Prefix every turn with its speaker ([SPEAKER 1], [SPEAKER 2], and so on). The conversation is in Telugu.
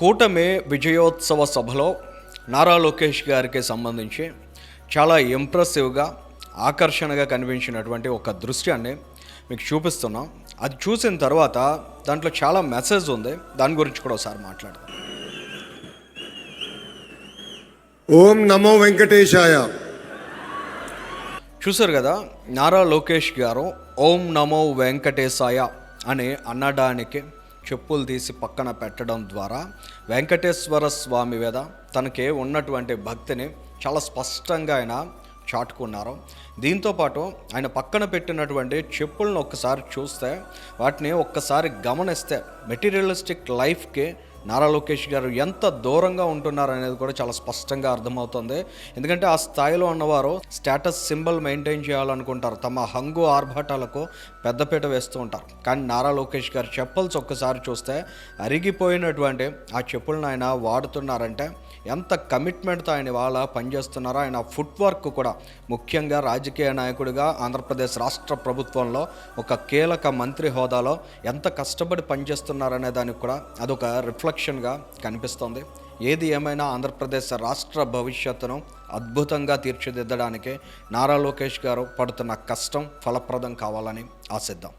[SPEAKER 1] కూటమి విజయోత్సవ సభలో నారా లోకేష్ గారికి సంబంధించి చాలా ఇంప్రెసివ్గా ఆకర్షణగా కనిపించినటువంటి ఒక దృశ్యాన్ని మీకు చూపిస్తున్నాం. అది చూసిన తర్వాత దాంట్లో చాలా మెసేజ్ ఉంది, దాని గురించి కూడా ఒకసారి మాట్లాడదాం.
[SPEAKER 2] ఓం నమో వెంకటేశాయ.
[SPEAKER 1] చూసారు కదా, నారా లోకేష్ గారు ఓం నమో వెంకటేశాయ అని అనడానికి చెప్పులు తీసి పక్కన పెట్టడం ద్వారా వెంకటేశ్వర స్వామి మీద తనకి ఉన్నటువంటి భక్తిని చాలా స్పష్టంగా ఆయన చాటుకున్నారు. దీంతోపాటు ఆయన పక్కన పెట్టినటువంటి చెప్పులను ఒక్కసారి చూస్తే, వాటిని ఒక్కసారి గమనిస్తే మెటీరియలిస్టిక్ లైఫ్కి నారా లోకేష్ గారు ఎంత దూరంగా ఉంటున్నారు అనేది కూడా చాలా స్పష్టంగా అర్థమవుతుంది. ఎందుకంటే ఆ స్థాయిలో ఉన్నవారు స్టేటస్ సింబల్ మెయింటైన్ చేయాలనుకుంటారు, తమ హంగు ఆర్భాటాలకు పెద్దపీట వేస్తూ ఉంటారు. కానీ నారా లోకేష్ గారు చెప్పుల్స్ ఒక్కసారి చూస్తే అరిగిపోయినటువంటి ఆ చెప్పులను ఆయన వాడుతున్నారంటే ఎంత కమిట్మెంట్తో ఆయన ఇవాళ పనిచేస్తున్నారో. ఆయన ఫుట్ వర్క్ కూడా, ముఖ్యంగా రాజకీయ నాయకుడిగా ఆంధ్రప్రదేశ్ రాష్ట్ర ప్రభుత్వంలో ఒక కీలక మంత్రి హోదాలో ఎంత కష్టపడి పనిచేస్తున్నారనే దానికి కూడా అదొక రిఫ్లెక్షన్గా కనిపిస్తోంది. ఏది ఏమైనా ఆంధ్రప్రదేశ్ రాష్ట్ర భవిష్యత్తును అద్భుతంగా తీర్చిదిద్దడానికి నారా లోకేష్ గారు పడుతున్న కష్టం ఫలప్రదం కావాలని ఆశిద్దాం.